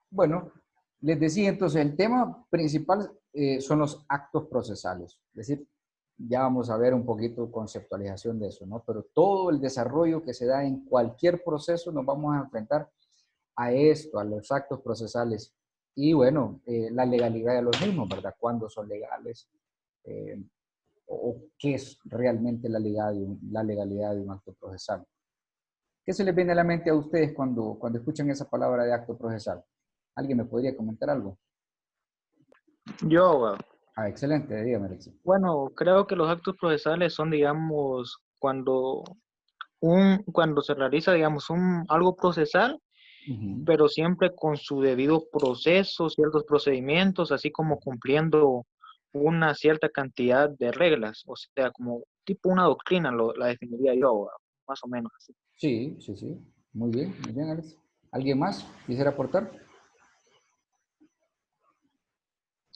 Bueno, les decía entonces, el tema principal son los actos procesales. Es decir, ya vamos a ver un poquito conceptualización de eso, ¿no? Pero todo el desarrollo que se da en cualquier proceso nos vamos a enfrentar a esto, a los actos procesales. Y bueno, la legalidad de los mismos, ¿verdad? ¿Cuándo son legales? Eh, o qué es realmente la legalidad de un acto procesal. ¿Qué se les viene a la mente a ustedes cuando escuchan esa palabra de acto procesal? ¿Alguien me podría comentar algo? Yo, abogado. Ah, excelente, dígame, Alexis. Bueno, creo que los actos procesales son, digamos, cuando se realiza, digamos, algo procesal, Ujú. pero siempre con su debido proceso, ciertos procedimientos, así como cumpliendo una cierta cantidad de reglas, o sea, como tipo una doctrina, la definiría yo, abogado, más o menos así. Sí, sí, sí. Muy bien, Alex. ¿Alguien más quisiera aportar?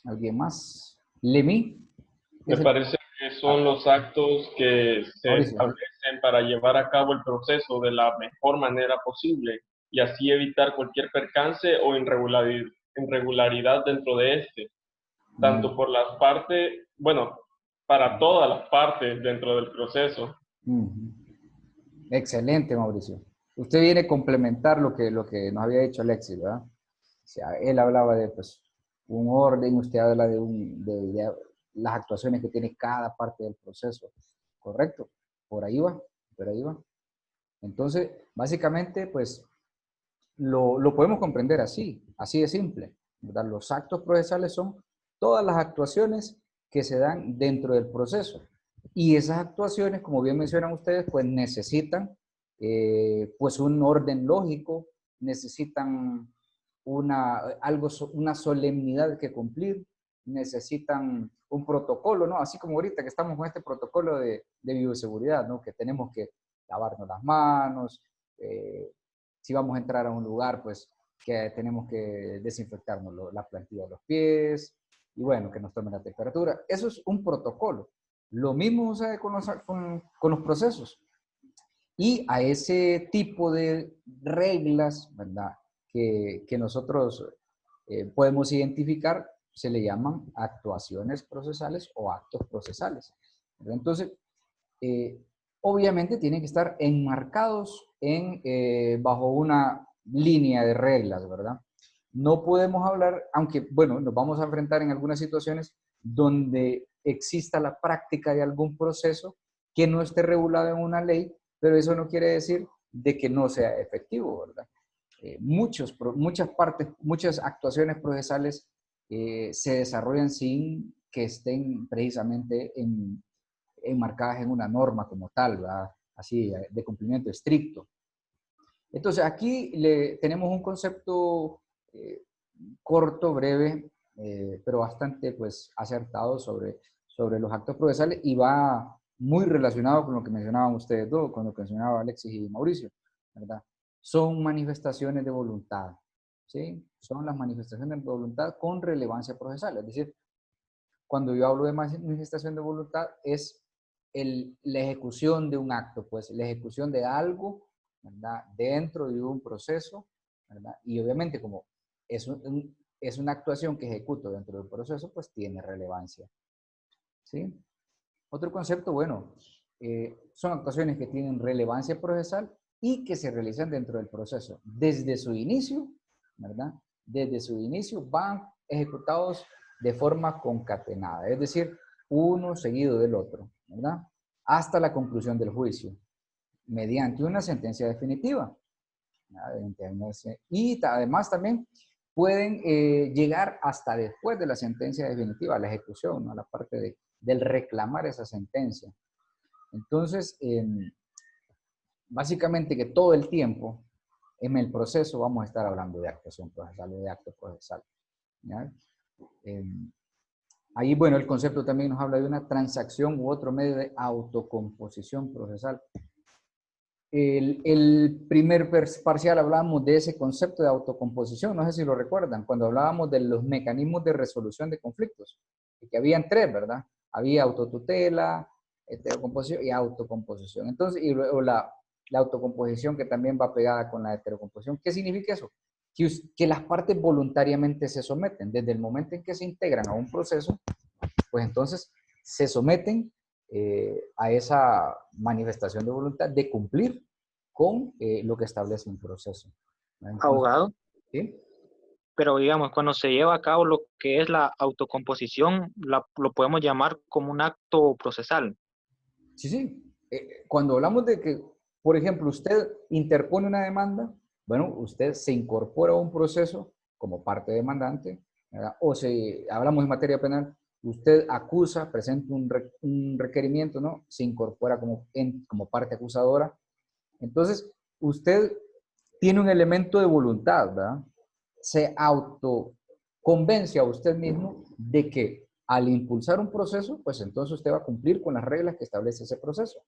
¿Alguien más? ¿Lemi? ¿Qué Me es el... parece que Ah, son los actos que se Mauricio. establecen para llevar a cabo el proceso de la mejor manera posible y así evitar cualquier percance o irregularidad dentro de este, Muy, tanto por las partes, bueno, para todas las partes dentro del proceso. ujú. Excelente, Mauricio. Usted viene a complementar lo que nos había dicho Alexis, ¿verdad? O sea, él hablaba de pues, un orden, usted habla de las actuaciones que tiene cada parte del proceso. ¿Correcto? Por ahí va, por ahí va. Entonces, básicamente, pues, lo podemos comprender así de simple, ¿verdad? Los actos procesales son todas las actuaciones que se dan dentro del proceso. Y esas actuaciones, como bien mencionan ustedes, pues necesitan pues un orden lógico, necesitan una solemnidad que cumplir, necesitan un protocolo, ¿no? Así como ahorita que estamos con este protocolo de bioseguridad, ¿no? Que tenemos que lavarnos las manos, si vamos a entrar a un lugar, pues que tenemos que desinfectarnos la plantilla de los pies y bueno, que nos tomen la temperatura. Eso es un protocolo. Lo mismo sucede con los procesos. Y a ese tipo de reglas, ¿verdad? Que nosotros podemos identificar, se le llaman actuaciones procesales o actos procesales. ¿Verdad? Entonces, eh, obviamente tienen que estar enmarcados bajo una línea de reglas, ¿verdad? No podemos hablar, aunque, bueno, nos vamos a enfrentar en algunas situaciones donde exista la práctica de algún proceso que no esté regulado en una ley, pero eso no quiere decir de que no sea efectivo, ¿verdad? Muchas actuaciones procesales se desarrollan sin que estén precisamente enmarcadas en una norma como tal, ¿verdad? Así, de cumplimiento estricto. Entonces, aquí tenemos un concepto eh, corto, breve, pero bastante pues, acertado sobre los actos procesales y va muy relacionado con lo que mencionaban ustedes dos, con lo que mencionaba Alexis y Mauricio, ¿verdad? Son manifestaciones de voluntad, ¿sí? Son las manifestaciones de voluntad con relevancia procesal, es decir, cuando yo hablo de manifestación de voluntad, es la ejecución de un acto, pues la ejecución de algo, ¿verdad? Dentro de un proceso, ¿verdad? Y obviamente como es una actuación que ejecuto dentro del proceso, pues tiene relevancia, ¿sí? Otro concepto, bueno, son actuaciones que tienen relevancia procesal y que se realizan dentro del proceso. Desde su inicio, ¿verdad? Desde su inicio van ejecutados de forma concatenada, es decir, uno seguido del otro, ¿verdad? Hasta la conclusión del juicio, mediante una sentencia definitiva. Y además también pueden llegar hasta después de la sentencia definitiva, a la ejecución, ¿no? A la parte del reclamar esa sentencia. Entonces, básicamente que todo el tiempo en el proceso vamos a estar hablando de actuación procesal o de acto procesal. ¿Ya? Eh, Ahí, bueno, el concepto también nos habla de una transacción u otro medio de autocomposición procesal. El primer parcial hablábamos de ese concepto de autocomposición, no sé si lo recuerdan, cuando hablábamos de los mecanismos de resolución de conflictos, que habían tres, ¿verdad? Había autotutela, heterocomposición y autocomposición. Entonces, y luego la autocomposición que también va pegada con la heterocomposición. ¿Qué significa eso? que las partes voluntariamente se someten. Desde el momento en que se integran a un proceso, pues entonces se someten a esa manifestación de voluntad de cumplir con lo que establece un proceso. Entonces, Abogado, ¿sí? pero digamos, cuando se lleva a cabo lo que es la autocomposición, lo podemos llamar como un acto procesal. Sí, sí. Cuando hablamos de que, por ejemplo, usted interpone una demanda, bueno, usted se incorpora a un proceso como parte demandante, ¿verdad? O si hablamos en materia penal, usted acusa, presenta un requerimiento, ¿no? Se incorpora como parte acusadora. Entonces, usted tiene un elemento de voluntad, ¿verdad? Se autoconvence a usted mismo de que al impulsar un proceso, pues entonces usted va a cumplir con las reglas que establece ese proceso,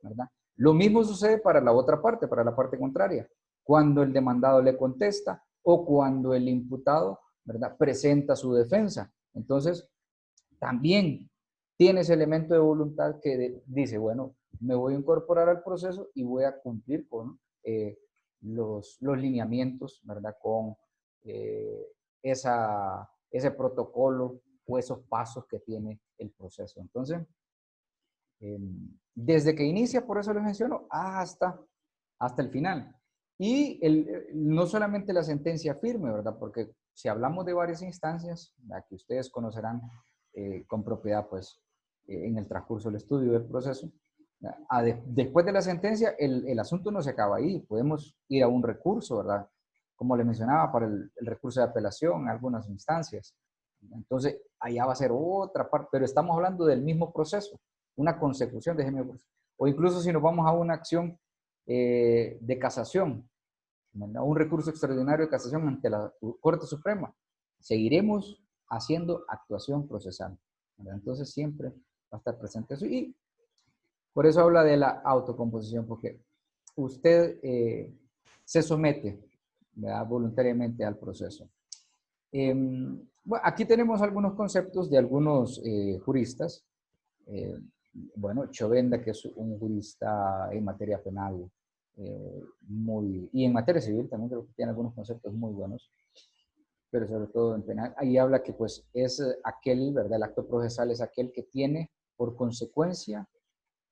¿verdad? Lo mismo sucede para la otra parte, para la parte contraria. Cuando el demandado le contesta o cuando el imputado, ¿verdad?, presenta su defensa. Entonces, también tiene ese elemento de voluntad que dice, bueno, me voy a incorporar al proceso y voy a cumplir con los lineamientos, ¿verdad? Con ese protocolo o esos pasos que tiene el proceso. Entonces, desde que inicia, por eso les menciono, hasta el final. Y no solamente la sentencia firme, ¿verdad? Porque si hablamos de varias instancias, la que ustedes conocerán con propiedad, pues, en el transcurso del estudio del proceso, después de la sentencia, el asunto no se acaba ahí. Podemos ir a un recurso, ¿verdad? Como les mencionaba, para el recurso de apelación en algunas instancias. Entonces, allá va a ser otra parte, pero estamos hablando del mismo proceso, una consecución de ese mismo proceso. O incluso si nos vamos a una acción de casación, ¿verdad? Un recurso extraordinario de casación ante la Corte Suprema, seguiremos haciendo actuación procesal, ¿verdad? Entonces siempre va a estar presente eso. Y por eso habla de la autocomposición, porque usted se somete, ¿verdad?, voluntariamente al proceso. Bueno, aquí tenemos algunos conceptos de algunos juristas. Bueno, Chovenda, que es un jurista en materia penal, y en materia civil también creo que tiene algunos conceptos muy buenos, pero sobre todo en penal. Ahí habla que pues es aquel, ¿verdad? El acto procesal es aquel que tiene por consecuencia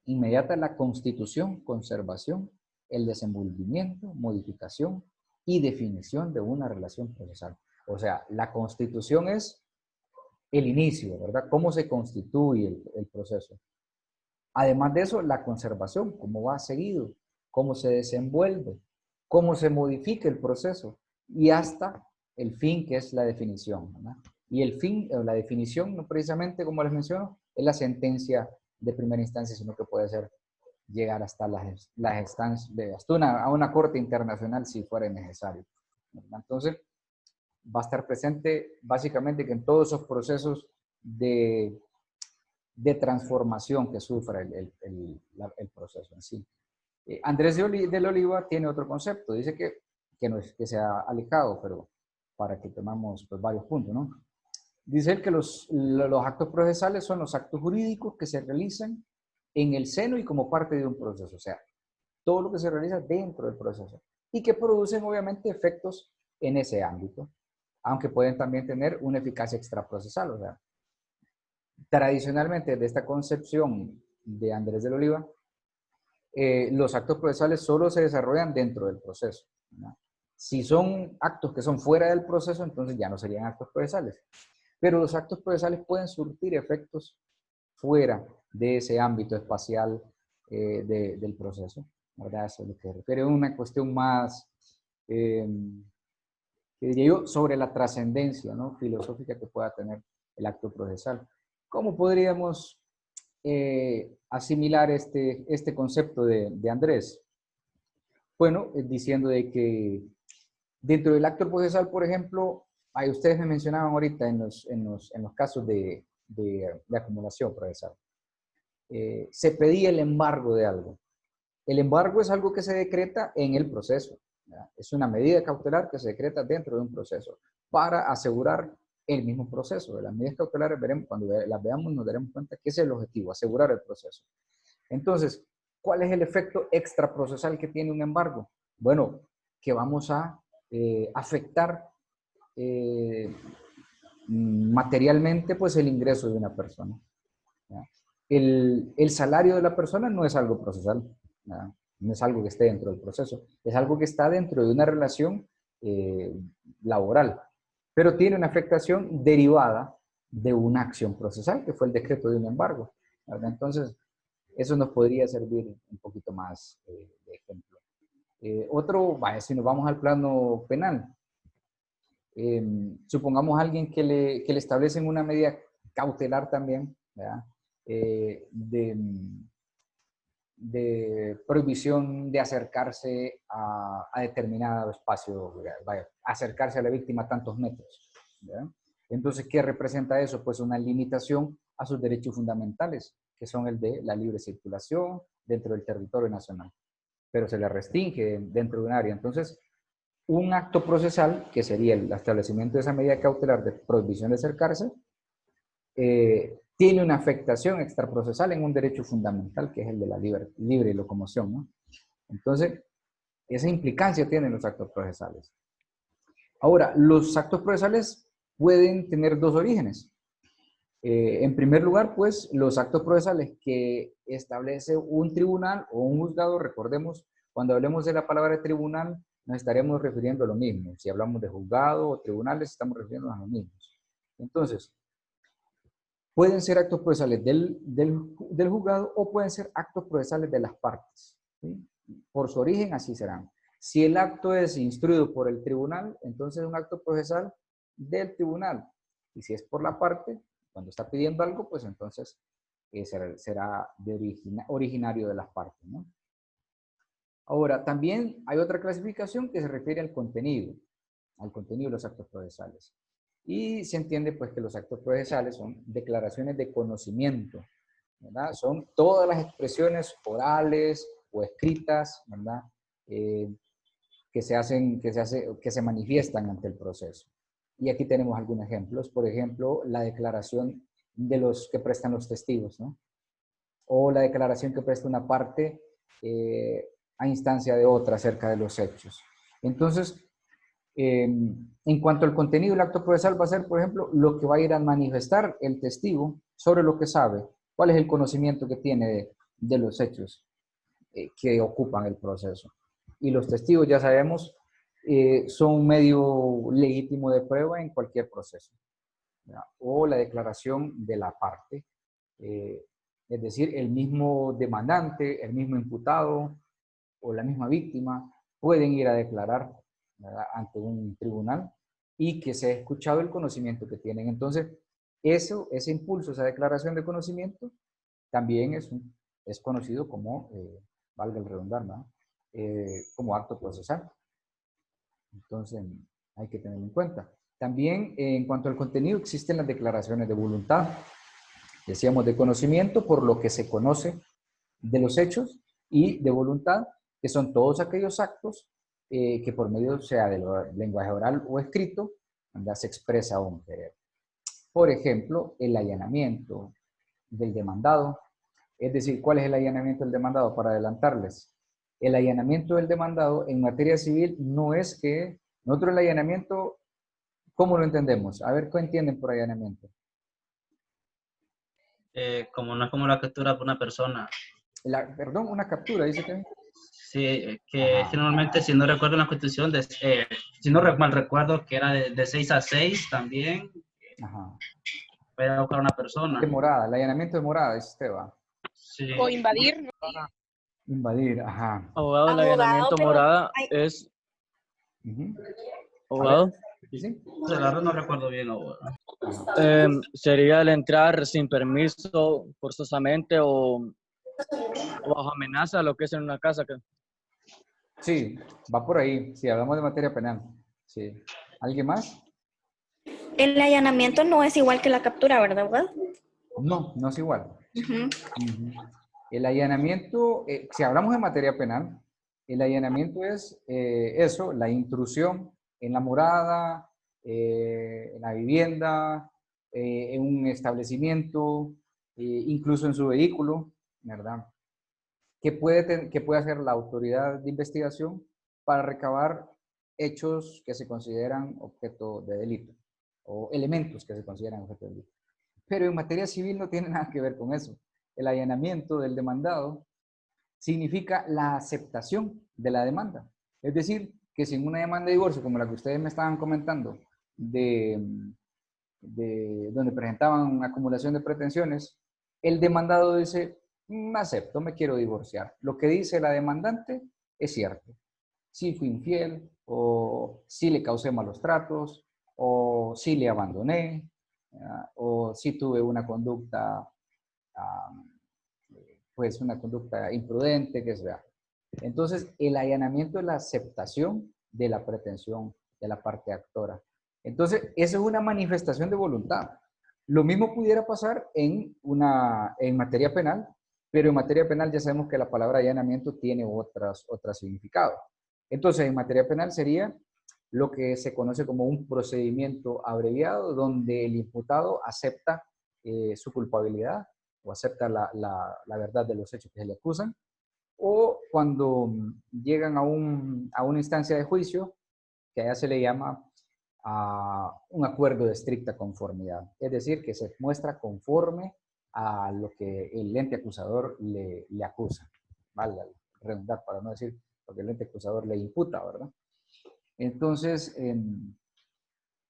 inmediata la constitución, conservación, el desenvolvimiento, modificación y definición de una relación procesal. O sea, la constitución es el inicio, ¿verdad? Cómo se constituye el proceso. Además de eso, la conservación, cómo va seguido, cómo se desenvuelve, cómo se modifica el proceso y hasta el fin, que es la definición, ¿verdad? Y el fin, la definición, no precisamente como les menciono, es la sentencia de primera instancia, sino que puede ser llegar hasta las instancias, hasta a una corte internacional si fuera necesario, ¿verdad? Entonces, va a estar presente básicamente que en todos esos procesos de transformación que sufre el proceso en sí. Andrés del Oliva tiene otro concepto, dice que no es que sea alejado, pero para que tomamos pues, varios puntos, ¿no? Dice él que los actos procesales son los actos jurídicos que se realizan en el seno y como parte de un proceso, o sea, todo lo que se realiza dentro del proceso y que producen obviamente efectos en ese ámbito, aunque pueden también tener una eficacia extraprocesal, o sea, tradicionalmente de esta concepción de Andrés del Oliva, los actos procesales solo se desarrollan dentro del proceso, ¿no? Si son actos que son fuera del proceso, entonces ya no serían actos procesales. Pero los actos procesales pueden surtir efectos fuera de ese ámbito espacial del proceso, ¿verdad? Eso es lo que refiere a una cuestión más, que diría yo, sobre la trascendencia, ¿no?, filosófica que pueda tener el acto procesal. ¿Cómo podríamos asimilar este concepto de Andrés? Bueno, diciendo de que dentro del acto procesal, por ejemplo, ahí ustedes me mencionaban ahorita en los casos de acumulación procesal, se pedía el embargo de algo. El embargo es algo que se decreta en el proceso, ¿verdad? Es una medida cautelar que se decreta dentro de un proceso para asegurar el mismo proceso. Las medidas cautelares, cuando las veamos, nos daremos cuenta que ese es el objetivo, asegurar el proceso. Entonces, ¿cuál es el efecto extraprocesal que tiene un embargo? Bueno, que vamos a afectar materialmente pues el ingreso de una persona. ¿Ya? El salario de la persona no es algo procesal, ¿ya? No es algo que esté dentro del proceso, es algo que está dentro de una relación laboral, pero tiene una afectación derivada de una acción procesal, que fue el decreto de un embargo, ¿verdad? Entonces, eso nos podría servir un poquito más de ejemplo. Otro, vaya, si nos vamos al plano penal, supongamos a alguien que le establecen una medida cautelar también, ¿verdad? De prohibición de acercarse a determinado espacio, vaya, acercarse a la víctima tantos metros, ¿verdad? Entonces, ¿qué representa eso? Pues una limitación a sus derechos fundamentales, que son el de la libre circulación dentro del territorio nacional, pero se le restringe dentro de un área. Entonces, un acto procesal, que sería el establecimiento de esa medida cautelar de prohibición de acercarse, tiene una afectación extraprocesal en un derecho fundamental, que es el de la libre locomoción, ¿no? Entonces, esa implicancia tienen los actos procesales. Ahora, los actos procesales pueden tener dos orígenes. En primer lugar, pues, los actos procesales que establece un tribunal o un juzgado, recordemos, cuando hablemos de la palabra tribunal, nos estaremos refiriendo a lo mismo. Si hablamos de juzgado o tribunales, estamos refiriéndonos a lo mismo. Entonces, pueden ser actos procesales del juzgado o pueden ser actos procesales de las partes, ¿sí? Por su origen, así serán. Si el acto es instruido por el tribunal, entonces es un acto procesal del tribunal. Y si es por la parte, cuando está pidiendo algo, pues entonces será originario de las partes, ¿no? Ahora, también hay otra clasificación que se refiere al contenido de los actos procesales. Y se entiende pues que los actos procesales son declaraciones de conocimiento, ¿verdad? Son todas las expresiones orales o escritas, ¿verdad? Que se manifiestan ante el proceso. Y aquí tenemos algunos ejemplos. Por ejemplo, la declaración de los que prestan los testigos, ¿no? O la declaración que presta una parte a instancia de otra acerca de los hechos. Entonces, en cuanto al contenido del acto procesal va a ser, por ejemplo, lo que va a ir a manifestar el testigo sobre lo que sabe, cuál es el conocimiento que tiene de los hechos que ocupan el proceso. Y los testigos, ya sabemos, son un medio legítimo de prueba en cualquier proceso, ¿verdad? O la declaración de la parte, es decir, el mismo demandante, el mismo imputado o la misma víctima pueden ir a declarar, ¿verdad?, ante un tribunal y que se ha escuchado el conocimiento que tienen. Entonces, ese impulso, esa declaración de conocimiento, también es conocido como, valga el redundar, ¿no? Como acto procesal. Entonces, hay que tenerlo en cuenta. También, en cuanto al contenido, existen las declaraciones de voluntad. Decíamos de conocimiento por lo que se conoce de los hechos y de voluntad, que son todos aquellos actos que por medio sea del lenguaje oral o escrito, ¿verdad?, se expresa un querer. Por ejemplo, el allanamiento del demandado. Es decir, ¿cuál es el allanamiento del demandado? Para adelantarles, el allanamiento del demandado en materia civil no es que nosotros el allanamiento, ¿cómo lo entendemos? A ver, ¿qué entienden por allanamiento? Como no es como la captura por una persona. Perdón, una captura, dice que. Sí, que normalmente, si no recuerdo en la Constitución, si no mal recuerdo, que era de 6 a 6 también, Ajá. para buscar a una persona. De morada, el allanamiento de morada, dice usted, va. Sí. O invadir, ¿no? Invadir, ajá. Abogado, el allanamiento pero morada hay- es... Ujú. Abogado, ¿Sí, sí? La verdad no recuerdo bien ahora. sería el entrar sin permiso, forzosamente o bajo amenaza, lo que es en una casa. Sí, va por ahí. Sí, hablamos de materia penal. Sí. ¿Alguien más? El allanamiento no es igual que la captura, ¿verdad, abogado? No, no es igual. Ujú. Ujú. El allanamiento, si hablamos de materia penal, el allanamiento es eso, la intrusión en la morada, en la vivienda, en un establecimiento, incluso en su vehículo, ¿verdad? Que puede hacer la autoridad de investigación para recabar hechos que se consideran objeto de delito o elementos que se consideran objeto de delito. Pero en materia civil no tiene nada que ver con eso. El allanamiento del demandado significa la aceptación de la demanda. Es decir, que si en una demanda de divorcio, como la que ustedes me estaban comentando, de donde presentaban una acumulación de pretensiones, el demandado dice, acepto, me quiero divorciar. Lo que dice la demandante es cierto. Si fui infiel, o si le causé malos tratos, o si le abandoné, o si tuve una conducta, pues una conducta imprudente, que sea. Entonces, el allanamiento es la aceptación de la pretensión de la parte actora. Entonces, eso es una manifestación de voluntad. Lo mismo pudiera pasar en materia penal, pero en materia penal ya sabemos que la palabra allanamiento tiene otros significados. Entonces, en materia penal sería lo que se conoce como un procedimiento abreviado, donde el imputado acepta su culpabilidad o acepta la verdad de los hechos que se le acusan, o cuando llegan a una instancia de juicio, que allá se le llama un acuerdo de estricta conformidad. Es decir, que se muestra conforme a lo que el ente acusador le acusa. Vale, redundar para no decir lo que el ente acusador le imputa, ¿verdad? Entonces,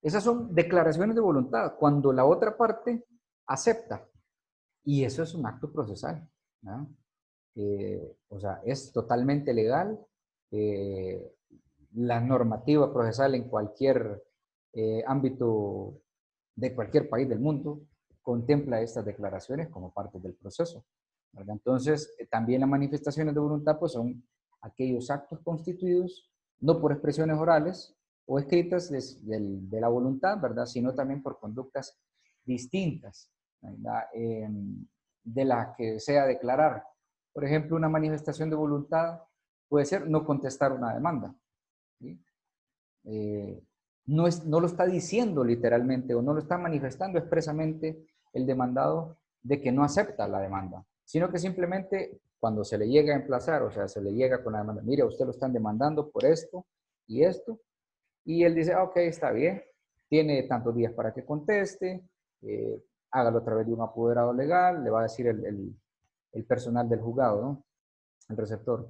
esas son declaraciones de voluntad, cuando la otra parte acepta. Y eso es un acto procesal, ¿no? O sea, es totalmente legal. La normativa procesal en cualquier ámbito de cualquier país del mundo contempla estas declaraciones como parte del proceso, ¿verdad? Entonces, también las manifestaciones de voluntad pues, son aquellos actos constituidos no por expresiones orales o escritas de la voluntad, ¿verdad? Sino también por conductas distintas, ¿verdad? De las que sea declarar. Por ejemplo, una manifestación de voluntad puede ser no contestar una demanda, ¿sí? No lo está diciendo literalmente o no lo está manifestando expresamente el demandado de que no acepta la demanda, sino que simplemente cuando se le llega a emplazar, o sea, se le llega con la demanda, mire, usted lo están demandando por esto y esto, y él dice, ok, está bien, tiene tantos días para que conteste, hágalo a través de un apoderado legal, le va a decir el personal del juzgado, ¿no? El receptor.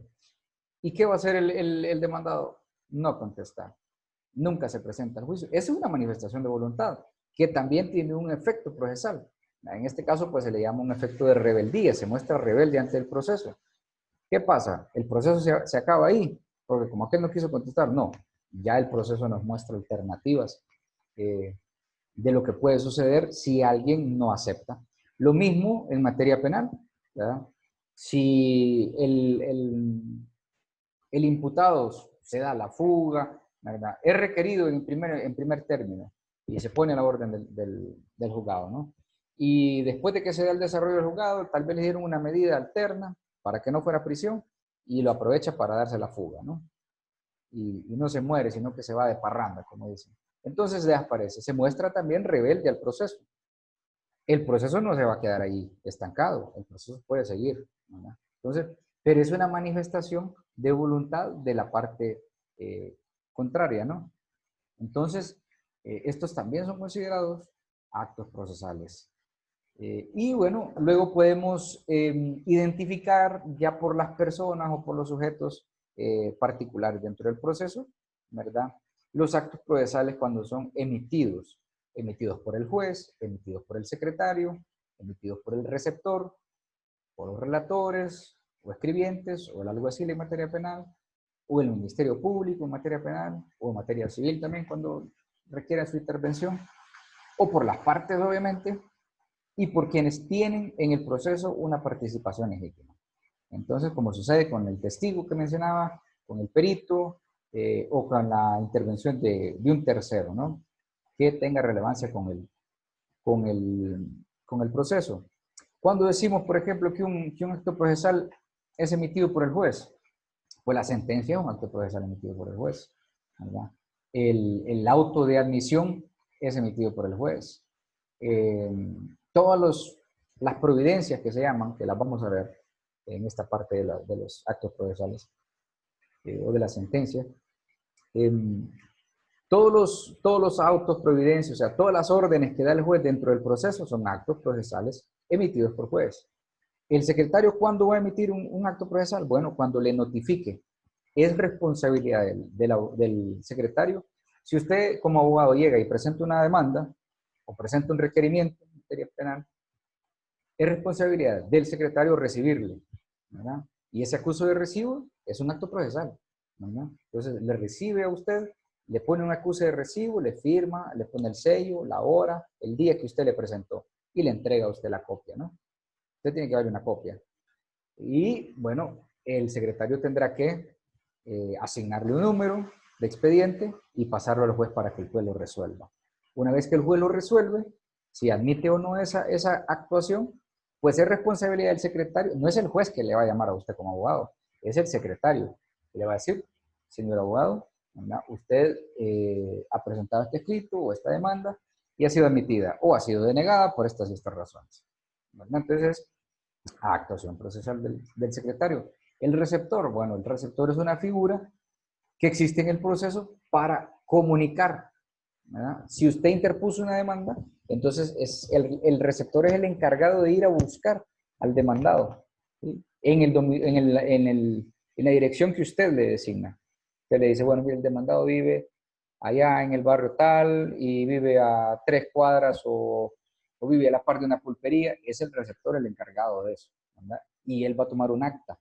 ¿Y qué va a hacer el demandado? No contestar. Nunca se presenta al juicio. Es una manifestación de voluntad que también tiene un efecto procesal. En este caso, pues se le llama un efecto de rebeldía, se muestra rebelde ante el proceso. ¿Qué pasa? El proceso se acaba ahí, porque como aquel no quiso contestar, no. Ya el proceso nos muestra alternativas de lo que puede suceder si alguien no acepta. Lo mismo en materia penal, ¿verdad? Si el imputado se da la fuga, ¿verdad? Es requerido en primer término y se pone a la orden del juzgado, ¿no? Y después de que se da el desarrollo del juzgado, tal vez le dieron una medida alterna para que no fuera prisión y lo aprovecha para darse la fuga, ¿no? Y no se muere, sino que se va de parranda, como dicen. Entonces desaparece. Se muestra también rebelde al proceso. El proceso no se va a quedar ahí estancado, el proceso puede seguir, ¿verdad? Entonces, pero es una manifestación de voluntad de la parte contraria, ¿no? Entonces, estos también son considerados actos procesales. Y bueno, luego podemos identificar ya por las personas o por los sujetos particulares dentro del proceso, ¿verdad? Los actos procesales cuando son emitidos por el juez, emitidos por el secretario, emitidos por el receptor, por los relatores o escribientes o el alguacil en materia penal, o el Ministerio Público en materia penal, o en materia civil también cuando requiera su intervención, o por las partes obviamente, y por quienes tienen en el proceso una participación legítima. Entonces, como sucede con el testigo que mencionaba, con el perito, o con la intervención de un tercero, ¿no? Que tenga relevancia con el proceso. Cuando decimos, por ejemplo, que un acto procesal es emitido por el juez, pues la sentencia es un acto procesal emitido por el juez, ¿verdad? El auto de admisión es emitido por el juez. Todas las providencias que se llaman, que las vamos a ver en esta parte de los actos procesales o de la sentencia, Todos los autos providencia, o sea, todas las órdenes que da el juez dentro del proceso son actos procesales emitidos por juez. ¿El secretario cuándo va a emitir un acto procesal? Bueno, cuando le notifique. Es responsabilidad del secretario. Si usted como abogado llega y presenta una demanda o presenta un requerimiento en materia penal, es responsabilidad del secretario recibirle, ¿verdad? Y ese acuso de recibo es un acto procesal, ¿verdad? Entonces, le recibe a usted, le pone un acuse de recibo, le firma, le pone el sello, la hora, el día que usted le presentó y le entrega a usted la copia, ¿no? Usted tiene que darle una copia. Y, bueno, el secretario tendrá que asignarle un número de expediente y pasarlo al juez para que el juez lo resuelva. Una vez que el juez lo resuelve, si admite o no esa actuación, pues es responsabilidad del secretario. No es el juez que le va a llamar a usted como abogado, es el secretario que le va a decir, señor abogado, ¿verdad? Usted ha presentado este escrito o esta demanda y ha sido admitida o ha sido denegada por estas y estas razones, ¿verdad? Entonces, actuación procesal del secretario. El receptor, bueno, el receptor es una figura que existe en el proceso para comunicar, ¿verdad? Si usted interpuso una demanda, entonces el receptor es el encargado de ir a buscar al demandado, ¿sí? En la dirección que usted le designa. Usted le dice, bueno, el demandado vive allá en el barrio tal y vive a 3 cuadras o vive a la par de una pulpería. Es el receptor el encargado de eso, ¿verdad? Y él va a tomar un acta.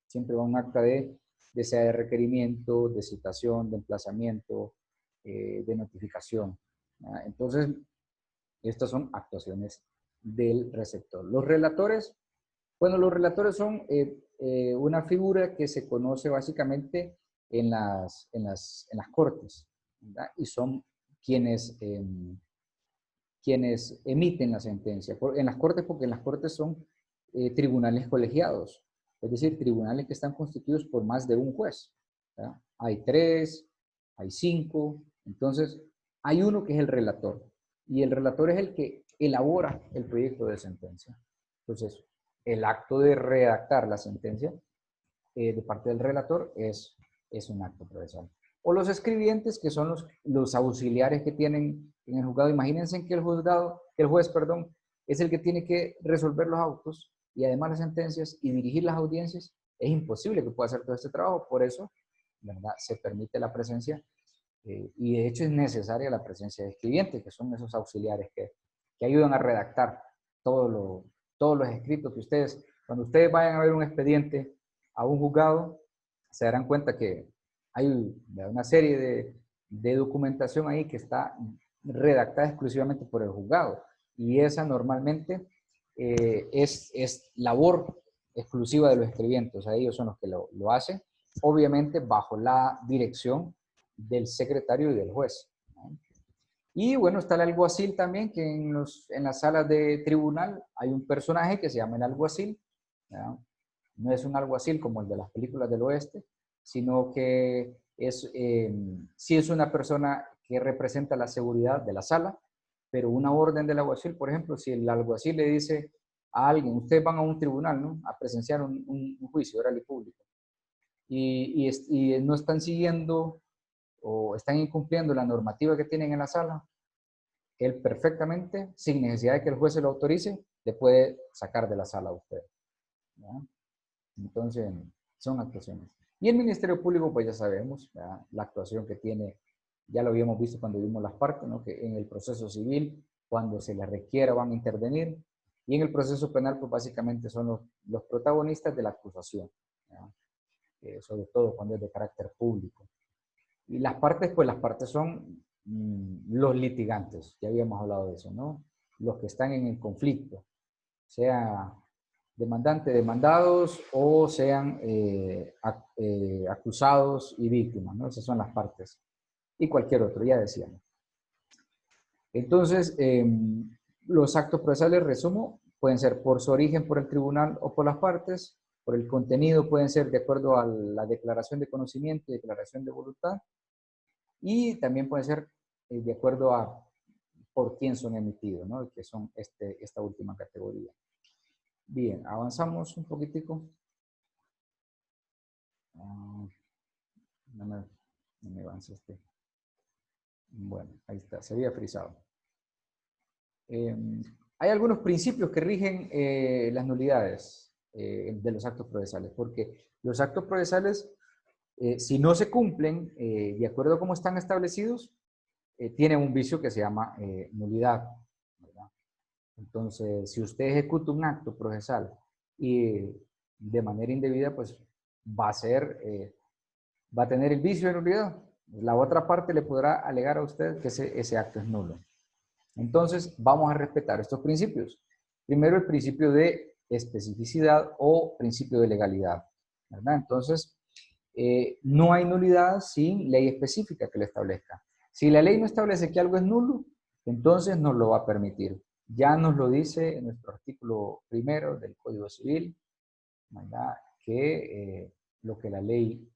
Siempre va un acta de sea de requerimiento, de citación, de emplazamiento, de notificación, ¿verdad? Entonces, estas son actuaciones del receptor. Los relatores, bueno, los relatores son una figura que se conoce básicamente en las cortes, ¿verdad? Y son quienes emiten la sentencia. En las cortes, porque en las cortes son tribunales colegiados, es decir, tribunales que están constituidos por más de un juez, ¿verdad? Hay 3, hay 5, entonces hay uno que es el relator, y el relator es el que elabora el proyecto de sentencia. Entonces, el acto de redactar la sentencia de parte del relator es un acto procesal. O los escribientes, que son los auxiliares que tienen en el juzgado. Imagínense que el juez, perdón, es el que tiene que resolver los autos y además las sentencias y dirigir las audiencias. Es imposible que pueda hacer todo este trabajo, por eso, ¿verdad?, se permite la presencia y de hecho es necesaria la presencia de escribientes, que son esos auxiliares que ayudan a redactar todos los escritos que ustedes, cuando ustedes vayan a ver un expediente a un juzgado, se darán cuenta que hay una serie de documentación ahí que está redactada exclusivamente por el juzgado, y esa normalmente es labor exclusiva de los escribientes. O sea, ellos son los que lo hacen, obviamente bajo la dirección del secretario y del juez, ¿no? Y bueno, está el alguacil también, que en las salas de tribunal hay un personaje que se llama el alguacil, ¿no? No es un alguacil como el de las películas del oeste, sino que sí es una persona que representa la seguridad de la sala, pero una orden del alguacil, por ejemplo, si el alguacil le dice a alguien, ustedes van a un tribunal, ¿no?, a presenciar un juicio oral y público, y no están siguiendo o están incumpliendo la normativa que tienen en la sala, él perfectamente, sin necesidad de que el juez se lo autorice, le puede sacar de la sala a usted, ¿no? Entonces, son actuaciones. Y el Ministerio Público, pues ya sabemos, ¿verdad?, la actuación que tiene, ya lo habíamos visto cuando vimos las partes, ¿no?, que en el proceso civil, cuando se les requiera, van a intervenir, y en el proceso penal, pues básicamente son los protagonistas de la acusación, ¿verdad?, sobre todo cuando es de carácter público. Y las partes, pues las partes son los litigantes, ya habíamos hablado de eso, ¿no? Los que están en el conflicto, sea demandante, demandados, o sean acusados y víctimas, ¿no? Esas son las partes. Y cualquier otro, ya decíamos. Entonces, los actos procesales, resumo, pueden ser por su origen por el tribunal o por las partes. Por el contenido pueden ser de acuerdo a la declaración de conocimiento y declaración de voluntad. Y también pueden ser de acuerdo a por quién son emitidos, ¿no?, que son esta última categoría. Bien, avanzamos un poquitico. No me avance este. Bueno, ahí está, se había frisado. Hay algunos principios que rigen las nulidades de los actos procesales, porque los actos procesales, si no se cumplen de acuerdo a cómo están establecidos, tienen un vicio que se llama nulidad, ¿verdad? Entonces, si usted ejecuta un acto procesal y de manera indebida, pues va a tener el vicio de nulidad. La otra parte le podrá alegar a usted que ese acto es nulo. Entonces, vamos a respetar estos principios. Primero, el principio de especificidad o principio de legalidad, ¿verdad? Entonces, no hay nulidad sin ley específica que lo establezca. Si la ley no establece que algo es nulo, entonces nos lo va a permitir. Ya nos lo dice en nuestro artículo 1 del Código Civil, ¿verdad? Que lo que la ley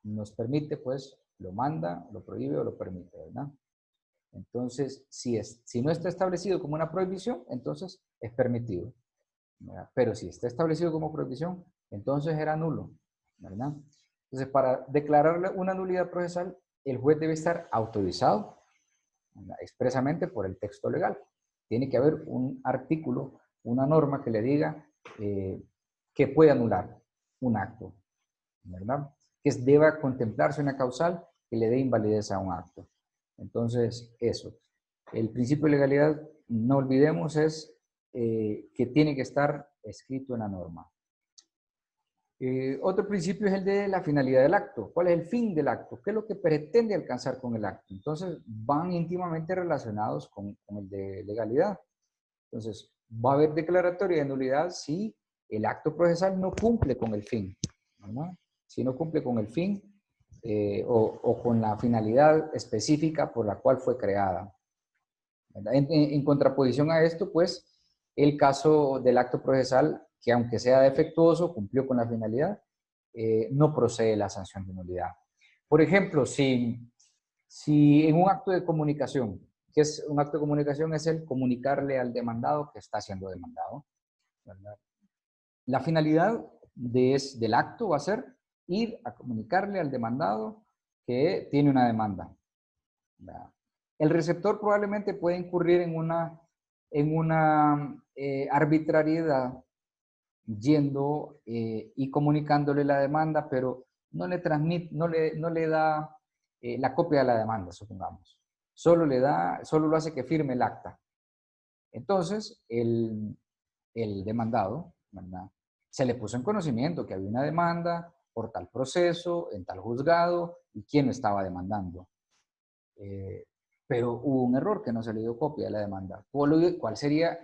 nos permite, pues, lo manda, lo prohíbe o lo permite, ¿verdad? Entonces, si no está establecido como una prohibición, entonces es permitido, ¿verdad? Pero si está establecido como prohibición, entonces era nulo, ¿verdad? Entonces, para declarar una nulidad procesal, el juez debe estar autorizado, ¿verdad?, expresamente por el texto legal. Tiene que haber un artículo, una norma que le diga que puede anular un acto, ¿verdad? Que deba contemplarse una causal que le dé invalidez a un acto. Entonces, eso. El principio de legalidad, no olvidemos, es que tiene que estar escrito en la norma. Otro principio es el de la finalidad del acto. ¿Cuál es el fin del acto? ¿Qué es lo que pretende alcanzar con el acto? Entonces, van íntimamente relacionados con el de legalidad. Entonces, va a haber declaratoria de nulidad si el acto procesal no cumple con el fin, ¿verdad? Si no cumple con el fin o con la finalidad específica por la cual fue creada, ¿verdad? En contraposición a esto, pues, el caso del acto procesal, que aunque sea defectuoso, cumplió con la finalidad, no procede la sanción de nulidad. Por ejemplo, si en un acto de comunicación, que es un acto de comunicación, es el comunicarle al demandado que está siendo demandado, ¿verdad? La finalidad del acto va a ser ir a comunicarle al demandado que tiene una demanda, ¿verdad? El receptor probablemente puede incurrir en una arbitrariedad yendo y comunicándole la demanda, pero no le transmite, no le da la copia de la demanda, supongamos. Solo lo hace que firme el acta. Entonces, el demandado, ¿verdad?, se le puso en conocimiento que había una demanda por tal proceso, en tal juzgado, y quién lo estaba demandando. Pero hubo un error que no se le dio copia de la demanda. ¿Cuál sería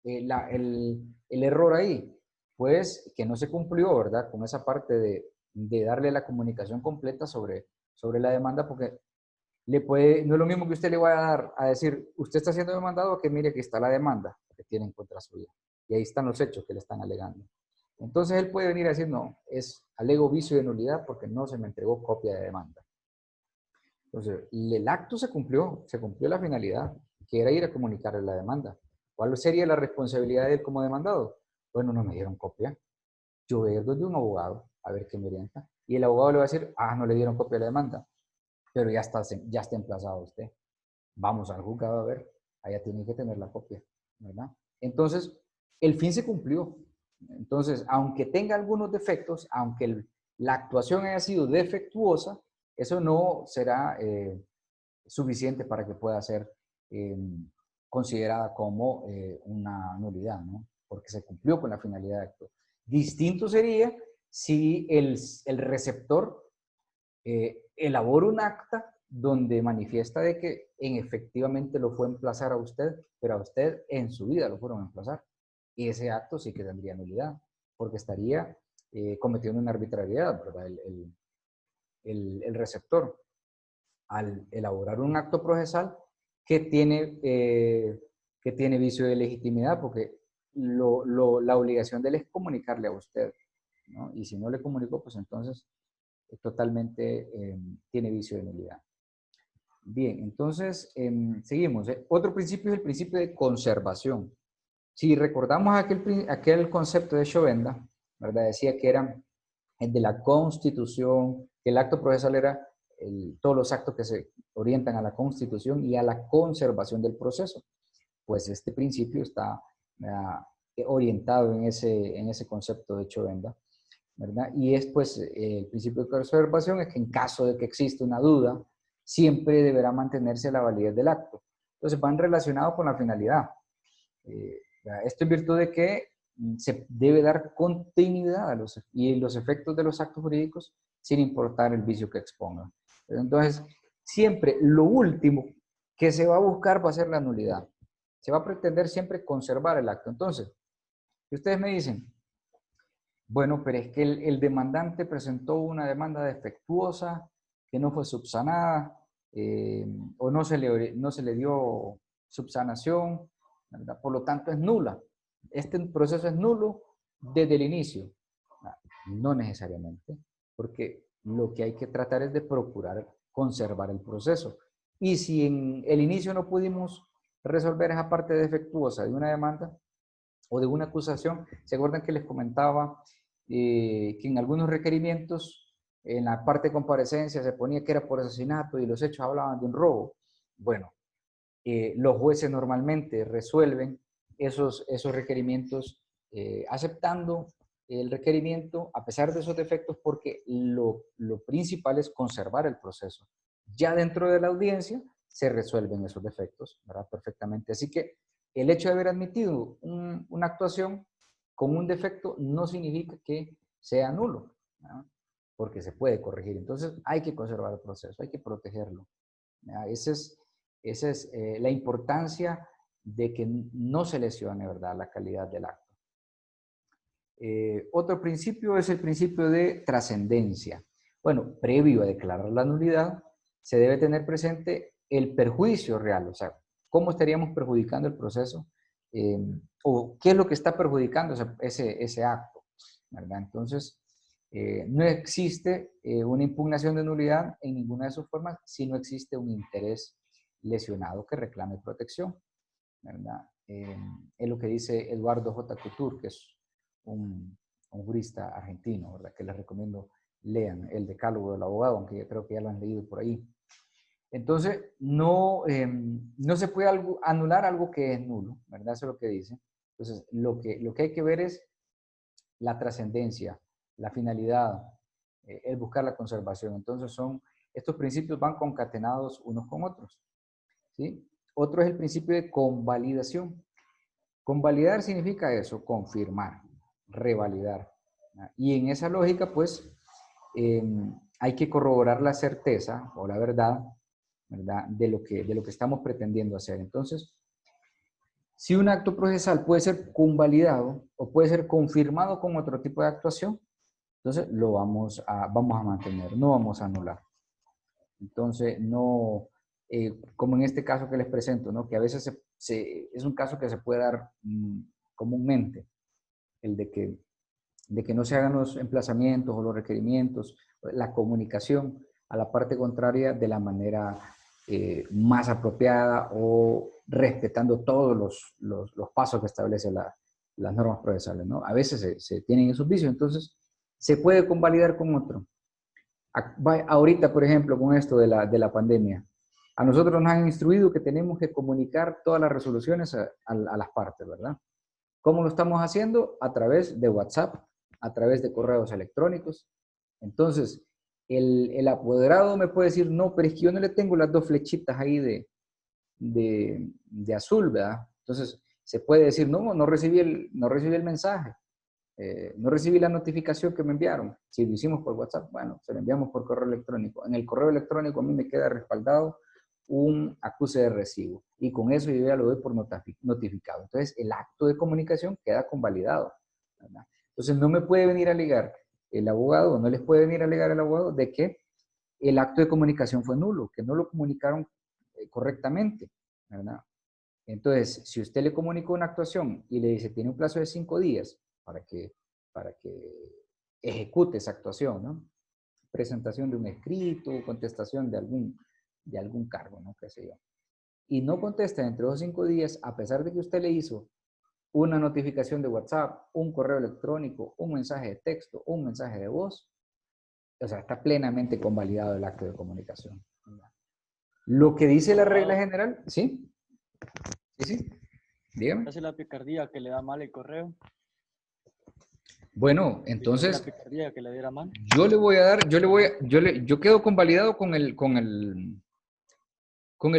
el error ahí? Pues que no se cumplió, ¿verdad?, con esa parte de darle la comunicación completa sobre la demanda, porque no es lo mismo que usted le vaya a dar a decir, usted está siendo demandado, que mire que está la demanda que tiene en contra suya. Y ahí están los hechos que le están alegando. Entonces él puede venir a decir, no, alego vicio de nulidad porque no se me entregó copia de demanda. Entonces, el acto se cumplió la finalidad, que era ir a comunicarle la demanda. ¿Cuál sería la responsabilidad de él como demandado? Bueno, no me dieron copia. Yo voy a ir donde un abogado a ver qué me orienta. Y el abogado le va a decir, no le dieron copia de la demanda, pero ya está emplazado usted. Vamos al juzgado a ver, allá tiene que tener la copia, ¿verdad? Entonces, el fin se cumplió. Entonces, aunque tenga algunos defectos, aunque la actuación haya sido defectuosa, eso no será suficiente para que pueda ser considerada como una nulidad, ¿no? Porque se cumplió con la finalidad de acto. Distinto sería si el receptor elabora un acta donde manifiesta de que efectivamente lo fue a emplazar a usted, pero a usted en su vida lo fueron a emplazar. Y ese acto sí que tendría nulidad, porque estaría cometiendo una arbitrariedad, ¿verdad? El receptor, al elaborar un acto procesal que tiene vicio de legitimidad, porque la obligación de él es comunicarle a usted, ¿no? Y si no le comunicó, pues entonces totalmente tiene vicio de nulidad. Bien, entonces seguimos. Otro principio es el principio de conservación. Si recordamos aquel concepto de Chovenda, ¿verdad? Decía que eran el de la Constitución, que el acto procesal era todos los actos que se orientan a la Constitución y a la conservación del proceso. Pues este principio está orientado en ese concepto de Chovenda, ¿verdad? Y es pues el principio de conservación es que en caso de que exista una duda, siempre deberá mantenerse la validez del acto. Entonces van relacionados con la finalidad. Esto en virtud de que se debe dar continuidad a los efectos de los actos jurídicos sin importar el vicio que expongan. Entonces, siempre lo último que se va a buscar va a ser la nulidad. Se va a pretender siempre conservar el acto. Entonces, si ustedes me dicen, bueno, pero es que el demandante presentó una demanda defectuosa que no fue subsanada o no se le dio subsanación, ¿verdad? Por lo tanto es nula. Este proceso es nulo desde el inicio. No necesariamente, porque lo que hay que tratar es de procurar conservar el proceso. Y si en el inicio no pudimos resolver esa parte defectuosa de una demanda o de una acusación, ¿se acuerdan que les comentaba que en algunos requerimientos, en la parte de comparecencia se ponía que era por asesinato y los hechos hablaban de un robo? Bueno, los jueces normalmente resuelven esos requerimientos aceptando el requerimiento a pesar de esos defectos porque lo principal es conservar el proceso. Ya dentro de la audiencia se resuelven esos defectos, ¿verdad? Perfectamente. Así que el hecho de haber admitido una actuación con un defecto no significa que sea nulo, ¿verdad? Porque se puede corregir. Entonces hay que conservar el proceso, hay que protegerlo, ¿verdad? Esa es la importancia de que no se lesione, ¿verdad?, la calidad del acto. Otro principio es el principio de trascendencia. Bueno, previo a declarar la nulidad, se debe tener presente el perjuicio real, o sea, cómo estaríamos perjudicando el proceso o qué es lo que está perjudicando ese acto, ¿verdad? Entonces, no existe una impugnación de nulidad en ninguna de sus formas si no existe un interés lesionado que reclame protección, ¿verdad? Es lo que dice Eduardo J. Couture, que es un jurista argentino, ¿verdad? Que les recomiendo lean el Decálogo del Abogado, aunque yo creo que ya lo han leído por ahí. Entonces, no se puede anular algo que es nulo, ¿verdad? Eso es lo que dice. Entonces, lo que hay que ver es la trascendencia, la finalidad, el buscar la conservación. Entonces, estos principios van concatenados unos con otros, ¿sí? Otro es el principio de convalidación. Convalidar significa eso, confirmar, revalidar, ¿verdad? Y en esa lógica, pues, hay que corroborar la certeza o la verdad, ¿verdad?, de lo que estamos pretendiendo hacer. Entonces, si un acto procesal puede ser convalidado o puede ser confirmado con otro tipo de actuación, entonces lo vamos a mantener, no vamos a anular. Entonces, no, como en este caso que les presento, ¿no?, que a veces es un caso que se puede dar comúnmente, el de que no se hagan los emplazamientos o los requerimientos, la comunicación a la parte contraria de la manera más apropiada o respetando todos los pasos que establecen las normas procesales, ¿no? A veces se tienen esos vicios, entonces se puede convalidar con otro. Ahorita, por ejemplo, con esto de la pandemia, a nosotros nos han instruido que tenemos que comunicar todas las resoluciones a las partes, ¿verdad? ¿Cómo lo estamos haciendo? A través de WhatsApp, a través de correos electrónicos. Entonces, el apoderado me puede decir, no, pero es que yo no le tengo las dos flechitas ahí de azul, ¿verdad? Entonces, se puede decir, no recibí el mensaje, no recibí la notificación que me enviaron. Si lo hicimos por WhatsApp, bueno, se lo enviamos por correo electrónico. En el correo electrónico a mí me queda respaldado un acuse de recibo y con eso yo ya lo doy por notificado. Entonces, el acto de comunicación queda convalidado, ¿verdad? Entonces, no me puede venir a alegar el abogado, no les puede venir a alegar el abogado de que el acto de comunicación fue nulo, que no lo comunicaron correctamente, ¿verdad? Entonces, si usted le comunicó una actuación y le dice, tiene un plazo de 5 días para que ejecute esa actuación, ¿no? Presentación de un escrito, contestación de algún cargo, ¿no? Qué sé yo. Y no contesta dentro de los 5 días, a pesar de que usted le hizo una notificación de WhatsApp, un correo electrónico, un mensaje de texto, un mensaje de voz, o sea, está plenamente convalidado el acto de comunicación. Lo que dice la regla general, ¿sí? Sí. Dígame. Hace la picardía que le da mal el correo. Bueno, La entonces, picardía que le diera mal. yo le voy a dar, yo quedo convalidado con el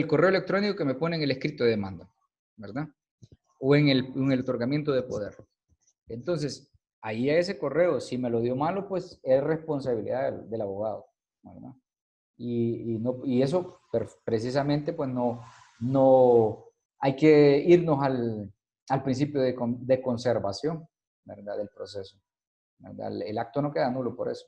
correo electrónico que me pone en el escrito de demanda, ¿verdad? O en el otorgamiento de poder. Entonces, ahí a ese correo, si me lo dio malo, pues es responsabilidad del abogado, ¿verdad? Y eso precisamente, pues no hay que irnos al principio de conservación, ¿verdad? Del proceso, ¿verdad? El acto no queda nulo por eso.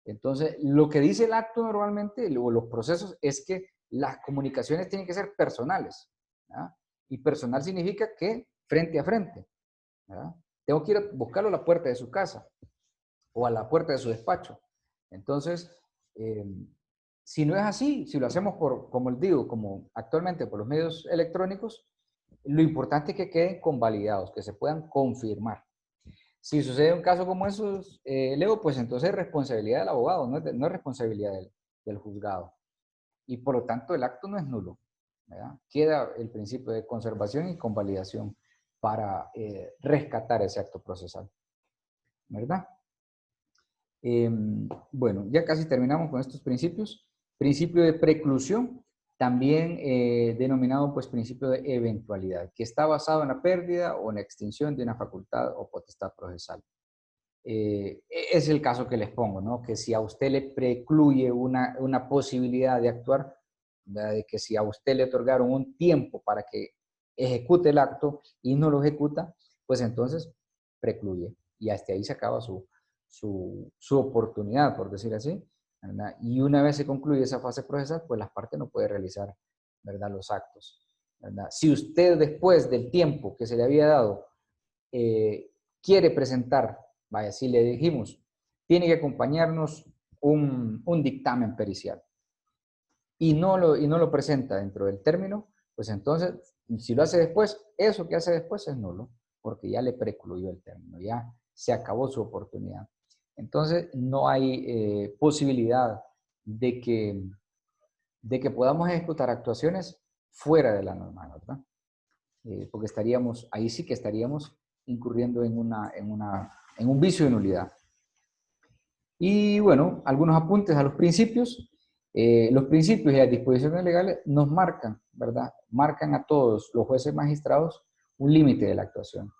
Entonces, lo que dice el acto normalmente, o los procesos, es que las comunicaciones tienen que ser personales, ¿verdad? Y personal significa que frente a frente, ¿verdad? Tengo que ir a buscarlo a la puerta de su casa o a la puerta de su despacho. Entonces, si no es así, si lo hacemos como les digo, como actualmente por los medios electrónicos, lo importante es que queden convalidados, que se puedan confirmar. Si sucede un caso como esos, Leo, pues entonces es responsabilidad del abogado, no es responsabilidad del juzgado. Y por lo tanto el acto no es nulo, ¿verdad? Queda el principio de conservación y convalidación para rescatar ese acto procesal, ¿verdad? Bueno, ya casi terminamos con estos principios. Principio de preclusión, también denominado pues principio de eventualidad, que está basado en la pérdida o en la extinción de una facultad o potestad procesal. Es el caso que les pongo, ¿no? Que si a usted le precluye una posibilidad de actuar, ¿verdad? De que si a usted le otorgaron un tiempo para que ejecute el acto y no lo ejecuta, pues entonces precluye. Y hasta ahí se acaba su oportunidad, por decir así, ¿verdad? Y una vez se concluye esa fase procesal, pues las partes no pueden realizar, ¿verdad? Los actos, ¿verdad? Si usted después del tiempo que se le había dado quiere presentar, vaya, si le dijimos, tiene que acompañarnos un dictamen pericial y no lo presenta dentro del término, pues entonces, si lo hace después, eso que hace después es nulo, porque ya le precluyó el término, ya se acabó su oportunidad. Entonces, no hay posibilidad de que podamos ejecutar actuaciones fuera de la norma, ¿verdad? Porque ahí sí que estaríamos incurriendo en un vicio de nulidad. Y bueno, algunos apuntes a los principios. Los principios y las disposiciones legales nos marcan, ¿verdad? Marcan a todos los jueces magistrados un límite de la actuación.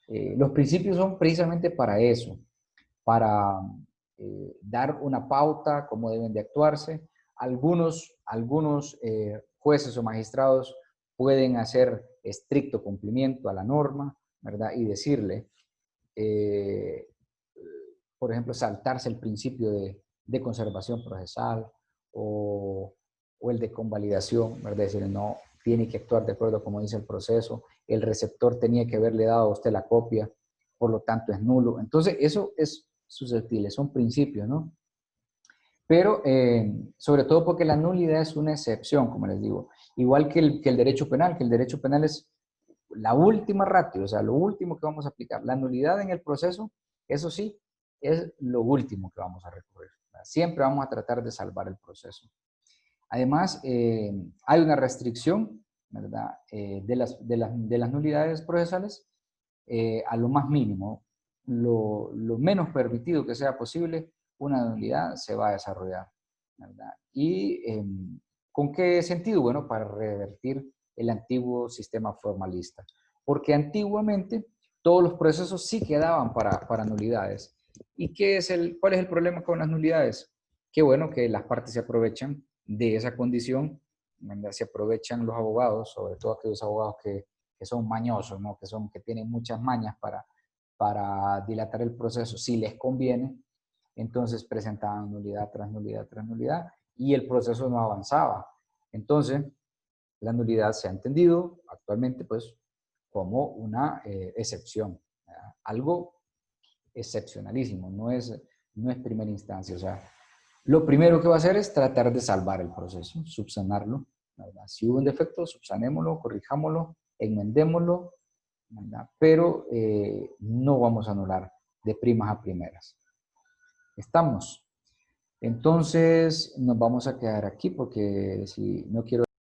Los principios son precisamente para eso, para dar una pauta, cómo deben de actuarse. Algunos jueces o magistrados pueden hacer estricto cumplimiento a la norma, ¿verdad? Y decirle, por ejemplo, saltarse el principio de conservación procesal o el de convalidación, ¿verdad? Decir, no, tiene que actuar de acuerdo como dice el proceso, el receptor tenía que haberle dado a usted la copia, por lo tanto es nulo. Entonces, eso es susceptible, son principios, ¿no? Pero, sobre todo porque la nulidad es una excepción, como les digo. Igual que el derecho penal, que el derecho penal es la última ratio, o sea, lo último que vamos a aplicar. La nulidad en el proceso, eso sí, es lo último que vamos a recurrir. Siempre vamos a tratar de salvar el proceso. Además, hay una restricción, ¿verdad? De las nulidades procesales a lo más mínimo, lo menos permitido que sea posible, una nulidad se va a desarrollar, ¿verdad? ¿Y con qué sentido? Bueno, para revertir el antiguo sistema formalista. Porque antiguamente todos los procesos sí quedaban para nulidades. ¿Y cuál es el problema con las nulidades? Que bueno, que las partes se aprovechan de esa condición, ¿verdad? Se aprovechan los abogados, sobre todo aquellos abogados que son mañosos, ¿no? Que tienen muchas mañas para dilatar el proceso, si les conviene, entonces presentaban nulidad tras nulidad tras nulidad y el proceso no avanzaba. Entonces, la nulidad se ha entendido actualmente pues como una excepción, ¿verdad? Algo excepcionalísimo, no es primera instancia. O sea, lo primero que va a hacer es tratar de salvar el proceso, subsanarlo, ¿verdad? Si hubo un defecto, subsanémoslo, corrijámoslo, enmendémoslo, ¿verdad? Pero no vamos a anular de primas a primeras. ¿Estamos? Entonces nos vamos a quedar aquí porque si no quiero